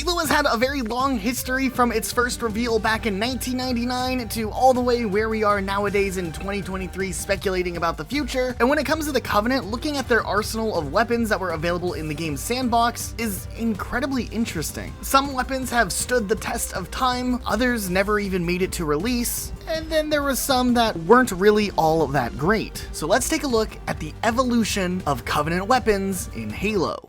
Halo has had a very long history from its first reveal back in 1999 to all the way where we are nowadays in 2023 speculating about the future. And when it comes to the Covenant, looking at their arsenal of weapons that were available in the game's sandbox is incredibly interesting. Some weapons have stood the test of time, others never even made it to release, and then there was some that weren't really all that great. So let's take a look at the evolution of Covenant weapons in Halo.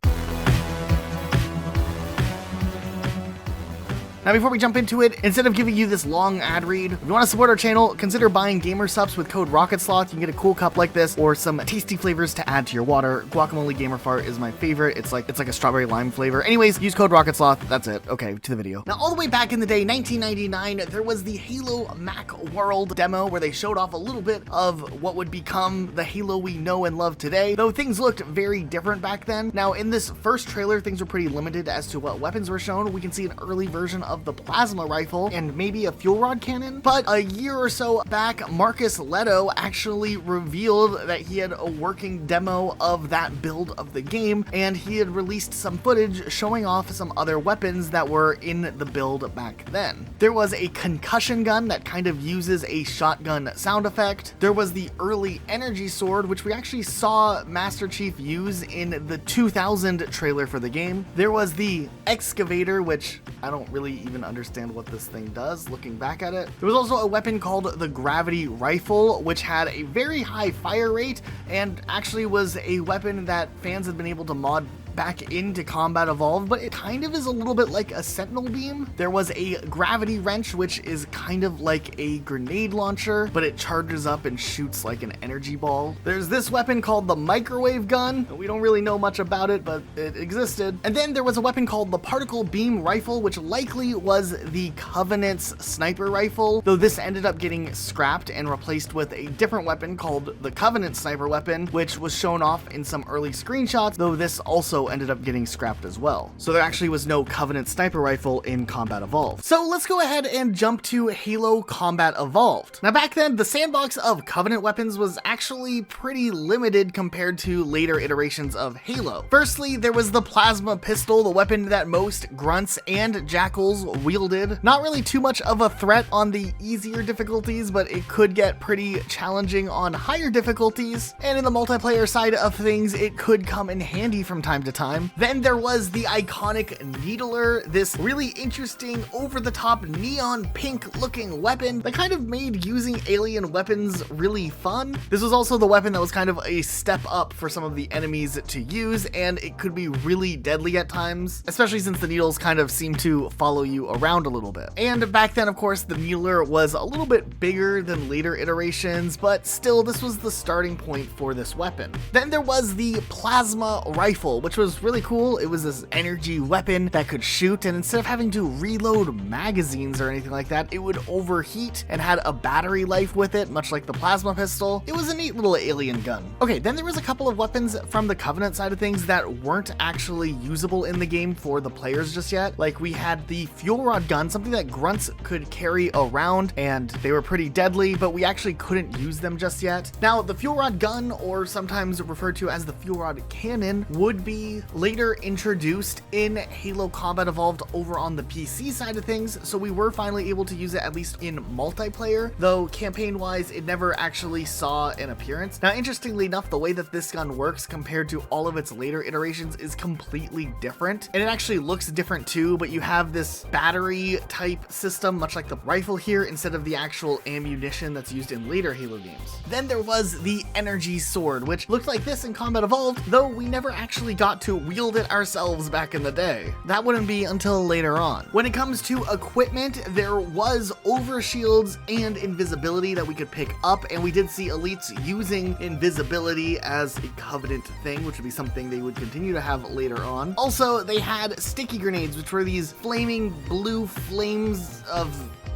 Now before we jump into it, instead of giving you this long ad read, if you want to support our channel, consider buying Gamer Supps with code ROCKETSLOTH. You can get a cool cup like this or some tasty flavors to add to your water. Guacamole Gamer Fart is my favorite. It's like a strawberry lime flavor. Anyways, use code ROCKETSLOTH. That's it. Okay, to the video. Now all the way back in the day, 1999, there was the Halo Mac World demo where they showed off a little bit of what would become the Halo we know and love today, though things looked very different back then. Now in this first trailer, things were pretty limited as to what weapons were shown. We can see an early version of the plasma rifle and maybe a fuel rod cannon. But a year or so back, Marcus Leto actually revealed that he had a working demo of that build of the game, and he had released some footage showing off some other weapons that were in the build back then. There was a concussion gun that kind of uses a shotgun sound effect. There was the early energy sword, which we actually saw Master Chief use in the 2000 trailer for the game. There was the excavator, which I don't really even understand what this thing does looking back at it. There was also a weapon called the gravity rifle, which had a very high fire rate and actually was a weapon that fans had been able to mod back into Combat Evolved, but it kind of is a little bit like a sentinel beam. There was a gravity wrench, which is kind of like a grenade launcher, but it charges up and shoots like an energy ball. There's this weapon called the microwave gun. We don't really know much about it, but it existed. And then there was a weapon called the particle beam rifle, which likely was the Covenant's sniper rifle, though this ended up getting scrapped and replaced with a different weapon called the Covenant sniper weapon, which was shown off in some early screenshots, though this also ended up getting scrapped as well. So there actually was no Covenant sniper rifle in Combat Evolved. So let's go ahead and jump to Halo Combat Evolved. Now back then, the sandbox of Covenant weapons was actually pretty limited compared to later iterations of Halo. Firstly, there was the plasma pistol, the weapon that most grunts and jackals wielded. Not really too much of a threat on the easier difficulties, but it could get pretty challenging on higher difficulties. And in the multiplayer side of things, it could come in handy from time to time. Then there was the iconic Needler, this really interesting over-the-top neon pink looking weapon that kind of made using alien weapons really fun. This was also the weapon that was kind of a step up for some of the enemies to use, and it could be really deadly at times, especially since the needles kind of seem to follow you around a little bit. And back then, of course, the Needler was a little bit bigger than later iterations, but still, this was the starting point for this weapon. Then there was the plasma rifle, which was really cool. It was this energy weapon that could shoot, and instead of having to reload magazines or anything like that, it would overheat and had a battery life with it, much like the plasma pistol. It was a neat little alien gun. Okay, then there was a couple of weapons from the Covenant side of things that weren't actually usable in the game for the players just yet. Like we had the fuel rod gun, something that grunts could carry around, and they were pretty deadly, but we actually couldn't use them just yet. Now, the fuel rod gun, or sometimes referred to as the fuel rod cannon, would be later introduced in Halo Combat Evolved over on the PC side of things, so we were finally able to use it at least in multiplayer, though campaign-wise, it never actually saw an appearance. Now, interestingly enough, the way that this gun works compared to all of its later iterations is completely different, and it actually looks different too, but you have this battery type system, much like the rifle here, instead of the actual ammunition that's used in later Halo games. Then there was the energy sword, which looked like this in Combat Evolved, though we never actually got to wield it ourselves back in the day. That wouldn't be until later on. When it comes to equipment, there was overshields and invisibility that we could pick up, and we did see elites using invisibility as a Covenant thing, which would be something they would continue to have later on. Also, they had sticky grenades, which were these flaming blue flames of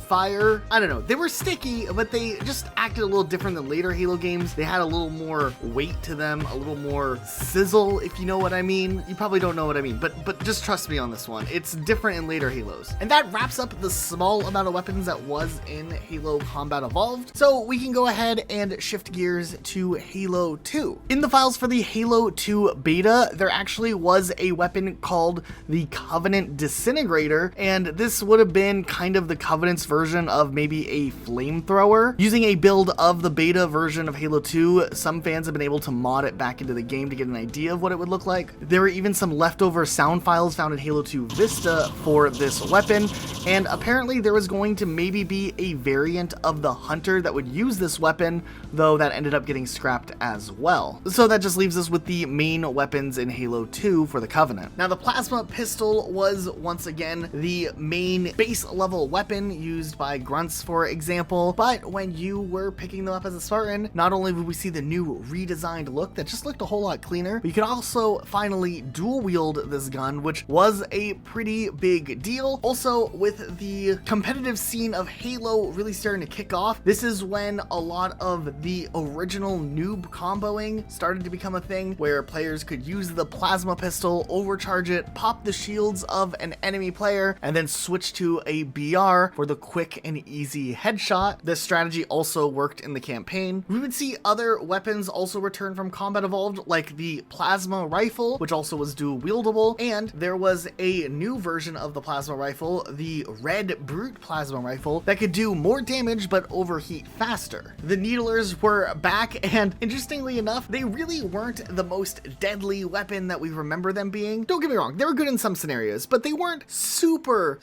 fire. I don't know, they were sticky, but they just acted a little different than later Halo games. They had a little more weight to them, a little more sizzle, if you know what I mean. You probably don't know what I mean, but just trust me on this one. It's different in later Halos. And that wraps up the small amount of weapons that was in Halo Combat Evolved. So we can go ahead and shift gears to Halo 2. In the files for the Halo 2 beta, there actually was a weapon called the Covenant Disintegrator, and this would have been kind of the Covenant's version of maybe a flamethrower. Using a build of the beta version of Halo 2, some fans have been able to mod it back into the game to get an idea of what it would look like. There were even some leftover sound files found in Halo 2 Vista for this weapon, and apparently there was going to maybe be a variant of the Hunter that would use this weapon, though that ended up getting scrapped as well. So that just leaves us with the main weapons in Halo 2 for the Covenant. Now the Plasma Pistol was once again the main base level weapon used by grunts, for example, but when you were picking them up as a Spartan, not only would we see the new redesigned look that just looked a whole lot cleaner, but you could also finally dual wield this gun, which was a pretty big deal. Also, with the competitive scene of Halo really starting to kick off, this is when a lot of the original noob comboing started to become a thing, where players could use the Plasma Pistol, overcharge it, pop the shields of an enemy player, and then switch to a BR for the quick and easy headshot. This strategy also worked in the campaign. We would see other weapons also return from Combat Evolved, like the Plasma Rifle, which also was dual wieldable, and there was a new version of the Plasma Rifle, the Red Brute Plasma Rifle, that could do more damage but overheat faster. The Needlers were back, and interestingly enough, they really weren't the most deadly weapon that we remember them being. Don't get me wrong, they were good in some scenarios, but they weren't super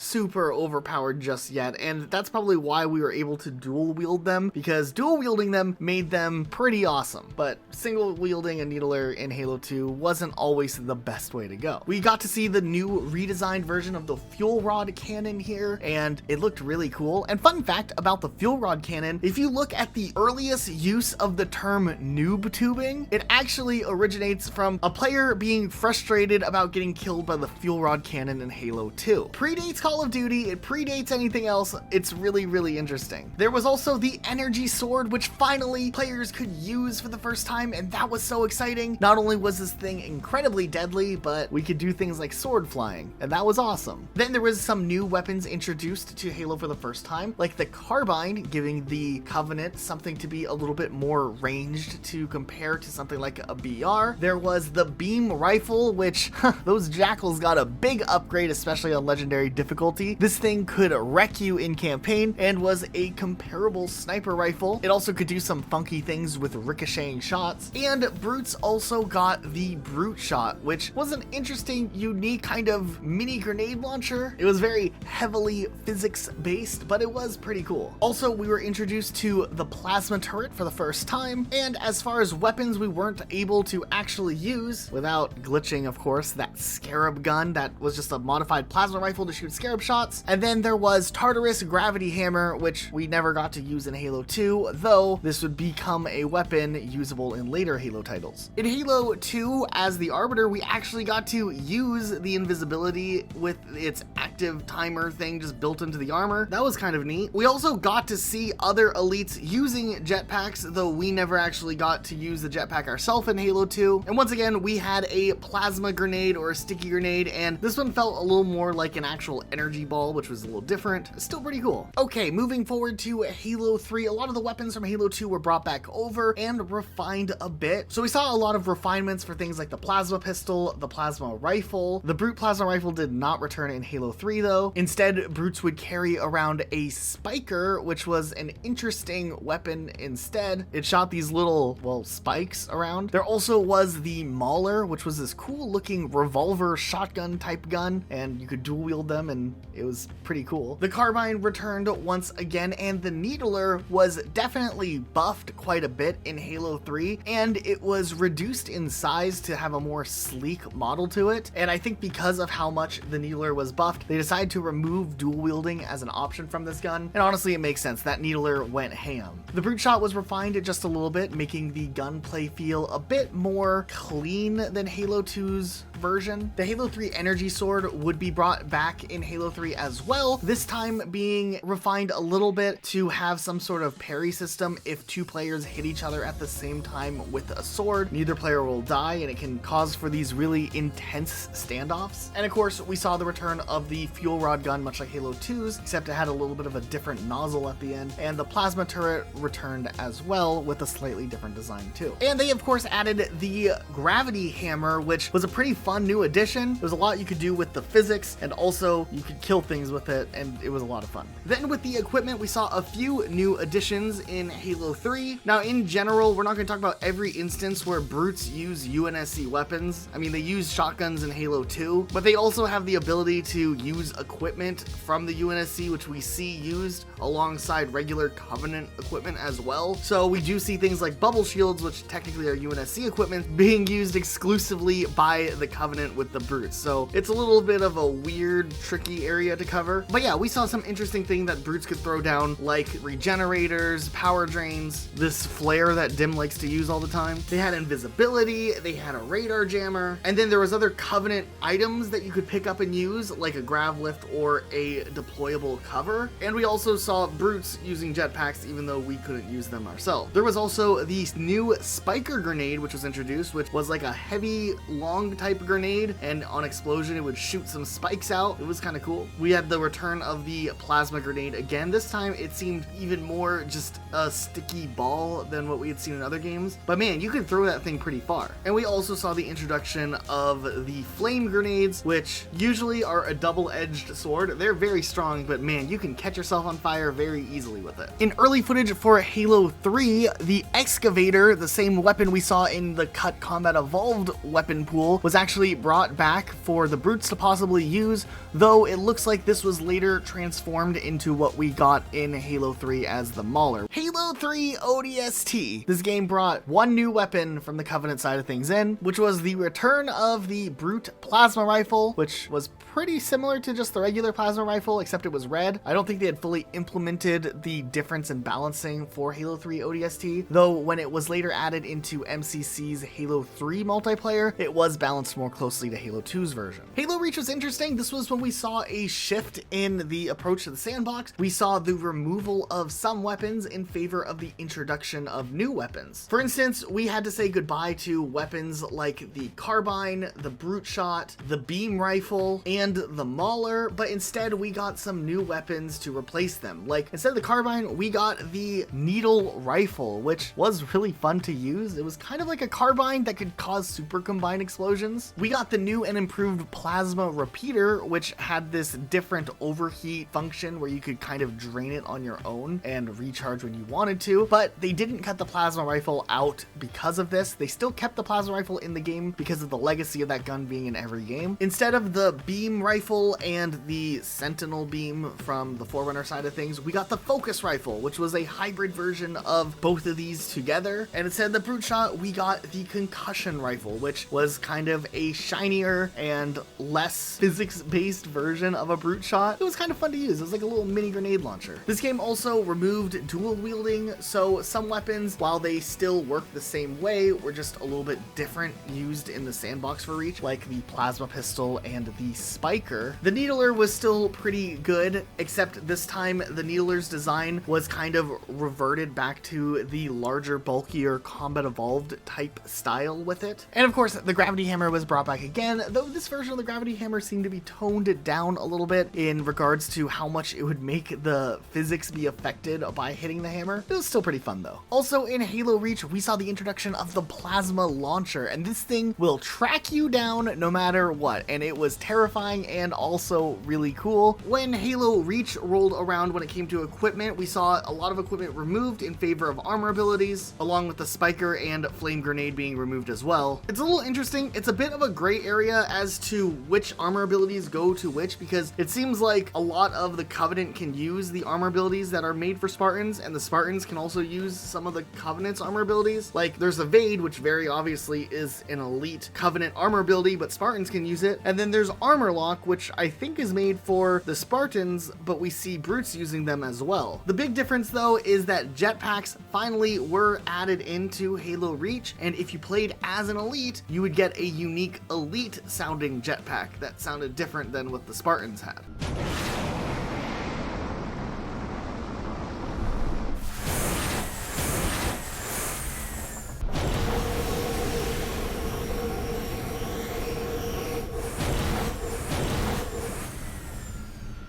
overpowered just yet, and that's probably why we were able to dual wield them, because dual wielding them made them pretty awesome, but single wielding a Needler in Halo 2 wasn't always the best way to go. We got to see the new redesigned version of the Fuel Rod cannon here, and it looked really cool. And fun fact about the Fuel Rod cannon, if you look at the earliest use of the term noob tubing, it actually originates from a player being frustrated about getting killed by the Fuel Rod cannon in Halo 2. Predates Call of Duty, it predates anything else. It's really interesting. There was also the Energy Sword, which finally players could use for the first time, and that was so exciting. Not only was this thing incredibly deadly, but we could do things like sword flying, and that was awesome. Then there was some new weapons introduced to Halo for the first time, like the Carbine, giving the Covenant something to be a little bit more ranged to compare to something like a BR. There was the Beam Rifle, which those Jackals got a big upgrade, especially on Legendary difficulty. This thing could wreck you in campaign and was a comparable sniper rifle. It also could do some funky things with ricocheting shots. And Brutes also got the Brute Shot, which was an interesting, unique kind of mini grenade launcher. It was very heavily physics based, but it was pretty cool. Also, we were introduced to the Plasma Turret for the first time, and as far as weapons we weren't able to actually use, without glitching of course, that Scarab gun that was just a modified plasma rifle to shoot Scarab shots. And then there was Tartarus Gravity Hammer, which we never got to use in Halo 2, though this would become a weapon usable in later Halo titles. In Halo 2, as the Arbiter, we actually got to use the invisibility with its active timer thing just built into the armor. That was kind of neat. We also got to see other elites using jetpacks, though we never actually got to use the jetpack ourselves in Halo 2. And once again, we had a plasma grenade or a sticky grenade, and this one felt a little more like an actual energy ball, which was a little different. Still pretty cool. Okay, moving forward to Halo 3, a lot of the weapons from Halo 2 were brought back over and refined a bit. So we saw a lot of refinements for things like the Plasma Pistol, the Plasma Rifle. The Brute Plasma Rifle did not return in Halo 3 though. Instead, Brutes would carry around a Spiker, which was an interesting weapon instead. It shot these little, well, spikes around. There also was the Mauler, which was this cool looking revolver shotgun type gun, and you could dual wield them, and it was pretty cool. The Carbine returned once again, and the Needler was definitely buffed quite a bit in Halo 3, and it was reduced in size to have a more sleek model to it. And I think because of how much the Needler was buffed, they decided to remove dual wielding as an option from this gun, and honestly it makes sense. That Needler went ham. The Brute Shot was refined just a little bit, making the gunplay feel a bit more clean than Halo 2's version. The Halo 3 energy sword would be brought back in Halo 3 as well, this time being refined a little bit to have some sort of parry system. If two players hit each other at the same time with a sword, neither player will die, and it can cause for these really intense standoffs. And of course, we saw the return of the fuel rod gun, much like Halo 2's, except it had a little bit of a different nozzle at the end, and the plasma turret returned as well with a slightly different design too. And they of course added the gravity hammer, which was a pretty fun new addition. There was a lot you could do with the physics, and also you could kill things with it, and it was a lot of fun. Then with the equipment, we saw a few new additions in Halo 3. Now in general, we're not going to talk about every instance where brutes use UNSC weapons. I mean, they use shotguns in Halo 2, but they also have the ability to use equipment from the UNSC, which we see used alongside regular Covenant equipment as well. So we do see things like bubble shields, which technically are UNSC equipment, being used exclusively by the Covenant with the brutes. So it's a little bit of a weird, tricky area to cover. But yeah, we saw some interesting thing that brutes could throw down, like regenerators, power drains, this flare that Dim likes to use all the time. They had invisibility, they had a radar jammer, and then there was other Covenant items that you could pick up and use, like a grav lift or a deployable cover. And we also saw brutes using jetpacks, even though we couldn't use them ourselves. There was also the new spiker grenade, which was introduced, which was like a heavy, long type grenade, and on explosion, it would shoot some spikes out. It was kind of cool. We had the return of the plasma grenade again. This time, it seemed even more just a sticky ball than what we had seen in other games. But man, you could throw that thing pretty far. And we also saw the introduction of the flame grenades, which usually are a double-edged sword. They're very strong, but man, you can catch yourself on fire very easily with it. In early footage for Halo 3, the excavator, the same weapon we saw in the Cut Combat Evolved weapon pool, was actually brought back for the brutes to possibly use, though it looks like this was later transformed into what we got in Halo 3 as the Mauler. Halo 3 ODST. This game brought one new weapon from the Covenant side of things in, which was the return of the Brute Plasma Rifle, which was pretty similar to just the regular plasma rifle, except it was red. I don't think they had fully implemented the difference in balancing for Halo 3 ODST, though when it was later added into MCC's Halo 3 multiplayer, it was balanced more closely to Halo 2's version. Halo Reach was interesting. This was when we saw a shift in the approach to the sandbox. We saw the removal of some weapons in favor of the introduction of new weapons. For instance, we had to say goodbye to weapons like the carbine, the brute shot, the beam rifle, and the Mauler, but instead we got some new weapons to replace them. Like, instead of the carbine, we got the needle rifle, which was really fun to use. It was kind of like a carbine that could cause super combined explosions. We got the new and improved plasma repeater, which had this different overheat function where you could kind of drain it on your own and recharge when you wanted to, but they didn't cut the plasma rifle out because of this. They still kept the plasma rifle in the game because of the legacy of that gun being in every game. Instead of the beam rifle and the sentinel beam from the Forerunner side of things, we got the focus rifle, which was a hybrid version of both of these together. And instead of the brute shot, we got the concussion rifle, which was kind of a shinier and less physics-based version of a brute shot. It was kind of fun to use. It was like a little mini grenade launcher. This game also removed dual wielding, so some weapons, while they still work the same way, were just a little bit different used in the sandbox for Reach, like the plasma pistol and the spiker. The Needler was still pretty good, except this time the Needler's design was kind of reverted back to the larger, bulkier Combat Evolved type style with it. And of course, the Gravity Hammer was brought back again, though this version of the Gravity Hammer seemed to be toned down a little bit in regards to how much it would make the physics be affected by hitting the hammer. It was still pretty fun though. Also in Halo Reach, we saw the introduction of the Plasma Launcher, and this thing will track you down no matter what, and it was terrifying and also really cool. When Halo Reach rolled around when it came to equipment, we saw a lot of equipment removed in favor of armor abilities, along with the spiker and flame grenade being removed as well. It's a little interesting. It's a bit of a gray area as to which armor abilities go to which, because it seems like a lot of the Covenant can use the armor abilities that are made for Spartans, and the Spartans can also use some of the Covenant's armor abilities. Like, there's Evade, which very obviously is an elite Covenant armor ability, but Spartans can use it. And then there's Armor Lock, which I think is made for the Spartans, but we see brutes using them as well. The big difference though is that jetpacks finally were added into Halo Reach, and if you played as an elite, you would get a unique unique elite sounding jetpack that sounded different than what the Spartans had.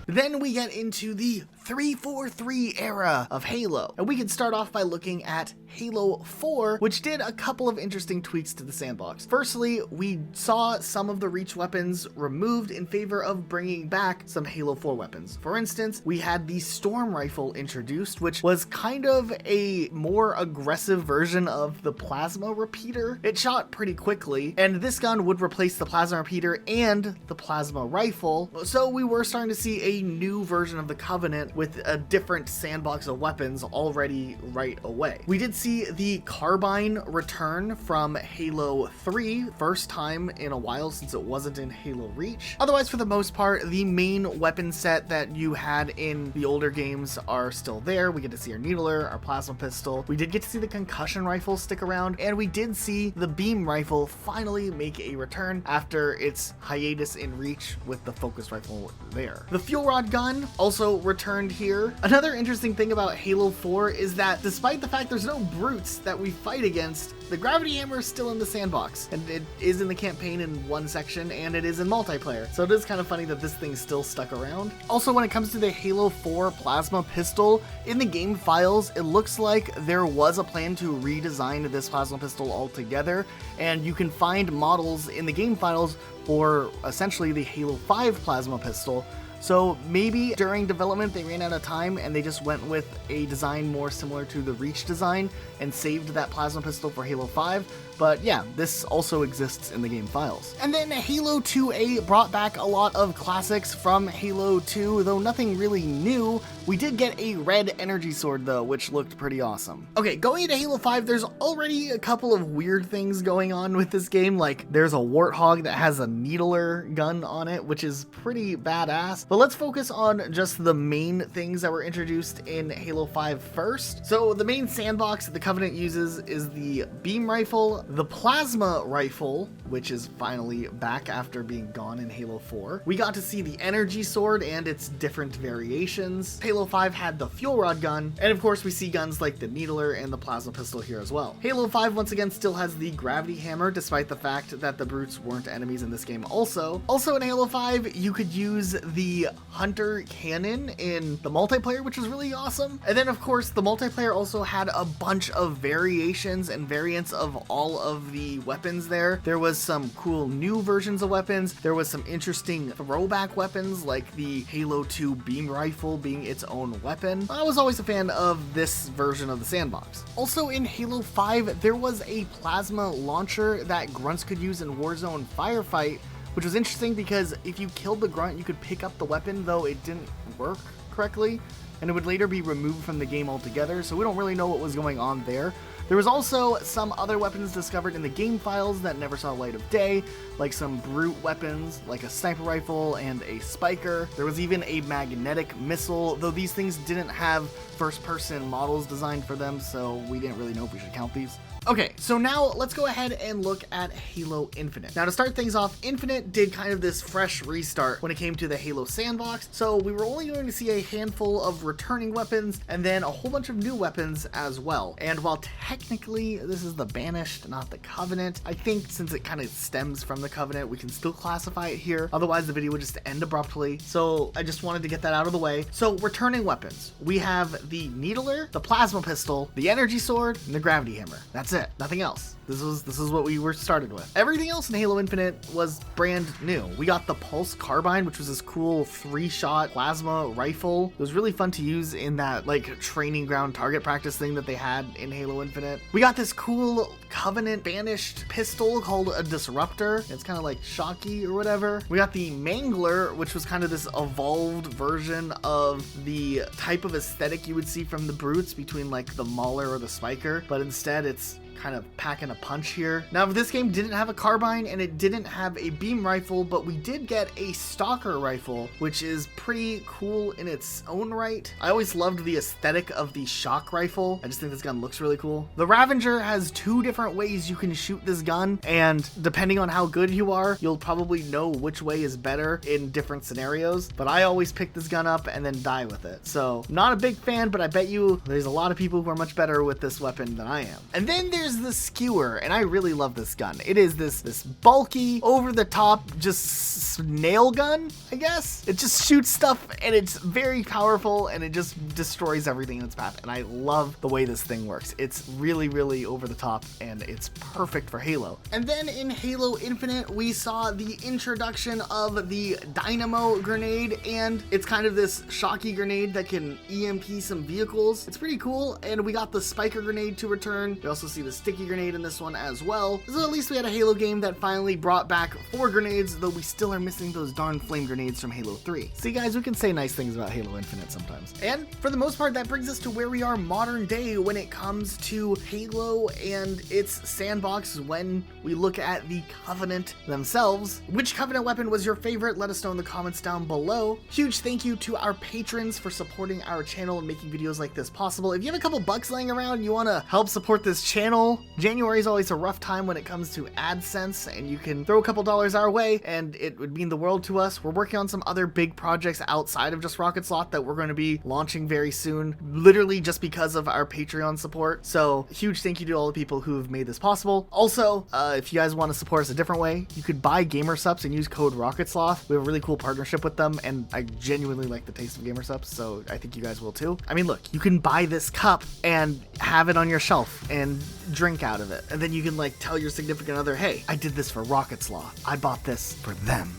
Then we get into the 343 era of Halo, and we can start off by looking at Halo 4, which did a couple of interesting tweaks to the sandbox. Firstly, we saw some of the Reach weapons removed in favor of bringing back some Halo 4 weapons. For instance, we had the Storm Rifle introduced, which was kind of a more aggressive version of the Plasma Repeater. It shot pretty quickly, and this gun would replace the Plasma Repeater and the Plasma Rifle, so we were starting to see a new version of the Covenant with a different sandbox of weapons already right away. We did see the Carbine return from Halo 3, first time in a while since it wasn't in Halo Reach. Otherwise, for the most part, the main weapon set that you had in the older games are still there. We get to see our Needler, our Plasma Pistol. We did get to see the Concussion Rifle stick around, and we did see the Beam Rifle finally make a return after its hiatus in Reach with the Focus Rifle there. The Fuel Rod gun also returned here. Another interesting thing about Halo 4 is that despite the fact there's no brutes that we fight against, the Gravity Hammer is still in the sandbox, and it is in the campaign in one section, and it is in multiplayer. So it is kind of funny that this thing's still stuck around. Also, when it comes to the Halo 4 Plasma Pistol, in the game files, it looks like there was a plan to redesign this Plasma Pistol altogether, and you can find models in the game files for essentially the Halo 5 Plasma Pistol. So maybe during development they ran out of time and they just went with a design more similar to the Reach design and saved that Plasma Pistol for Halo 5. But yeah, this also exists in the game files. And then Halo 2A brought back a lot of classics from Halo 2, though nothing really new. We did get a red energy sword though, which looked pretty awesome. Okay, going into Halo 5, there's already a couple of weird things going on with this game. Like there's a Warthog that has a Needler gun on it, which is pretty badass. But let's focus on just the main things that were introduced in Halo 5 first. So the main sandbox that the Covenant uses is the Beam Rifle, the Plasma Rifle, which is finally back after being gone in Halo 4. We got to see the Energy Sword and its different variations. Halo 5 had the Fuel Rod gun, and of course we see guns like the Needler and the Plasma Pistol here as well. Halo 5 once again still has the Gravity Hammer, despite the fact that the brutes weren't enemies in this game also. Also in Halo 5, you could use the Hunter Cannon in the multiplayer, which was really awesome. And then of course the multiplayer also had a bunch of variations and variants of all of the weapons there. There was some cool new versions of weapons. There was some interesting throwback weapons like the Halo 2 Beam Rifle being its own weapon. I was always a fan of this version of the sandbox. Also in Halo 5, there was a plasma launcher that grunts could use in Warzone Firefight, which was interesting because if you killed the grunt, you could pick up the weapon, though it didn't work correctly, and it would later be removed from the game altogether, so we don't really know what was going on there. There was also some other weapons discovered in the game files that never saw light of day, like some brute weapons, like a sniper rifle and a spiker. There was even a magnetic missile, though these things didn't have first-person models designed for them, so we didn't really know if we should count these. Okay, so now let's go ahead and look at Halo Infinite. Now to start things off, Infinite did kind of this fresh restart when it came to the Halo sandbox, so we were only going to see a handful of returning weapons and then a whole bunch of new weapons as well. And while technically this is the Banished, not the Covenant, I think since it kind of stems from the Covenant, we can still classify it here. Otherwise the video would just end abruptly, so I just wanted to get that out of the way. So returning weapons, we have the Needler, the Plasma Pistol, the Energy Sword, and the Gravity Hammer. That's it, nothing else. This is what we were started with. Everything else in Halo Infinite was brand new. We got the Pulse Carbine, which was this cool 3-shot plasma rifle. It was really fun to use in that like training ground target practice thing that they had in Halo Infinite. We got this cool Covenant Banished pistol called a Disruptor. It's kind of like Shocky or whatever. We got the Mangler, which was kind of this evolved version of the type of aesthetic you would see from the brutes between like the Mauler or the Spiker, but instead it's kind of packing a punch here. Now, this game didn't have a carbine and it didn't have a beam rifle, but we did get a stalker rifle, which is pretty cool in its own right. I always loved the aesthetic of the shock rifle. I just think this gun looks really cool. The Ravager has 2 different ways you can shoot this gun, and depending on how good you are, you'll probably know which way is better in different scenarios, but I always pick this gun up and then die with it. So not a big fan, but I bet you there's a lot of people who are much better with this weapon than I am. And then there's the skewer, and I really love this gun. It is this bulky, over the top, just nail gun, I guess. It just shoots stuff and it's very powerful and it just destroys everything in its path. And I love the way this thing works. It's really, really over the top and it's perfect for Halo. And then in Halo Infinite, we saw the introduction of the Dynamo grenade, and it's kind of this shocky grenade that can EMP some vehicles. It's pretty cool. And we got the spiker grenade to return. We also see the sticky grenade in this one as well. So at least we had a Halo game that finally brought back 4 grenades, though we still are missing those darn flame grenades from Halo 3. See guys, we can say nice things about Halo Infinite sometimes. And for the most part, that brings us to where we are modern day when it comes to Halo and its sandbox. When we look at the Covenant themselves, which Covenant weapon was your favorite? Let us know in the comments down below. Huge thank you to our patrons for supporting our channel and making videos like this possible. If you have a couple bucks laying around and you want to help support this channel, January is always a rough time when it comes to AdSense, and you can throw a couple dollars our way and it would mean the world to us. We're working on some other big projects outside of just Rocket Sloth that we're going to be launching very soon, literally just because of our Patreon support. So huge thank you to all the people who have made this possible. Also, if you guys want to support us a different way, you could buy GamerSupps and use code RocketSloth. We have a really cool partnership with them, and I genuinely like the taste of GamerSupps, so I think you guys will too. I mean, look, you can buy this cup and have it on your shelf and drink out of it, and then you can like tell your significant other, hey, I did this for Rocket Sloth. I bought this for them.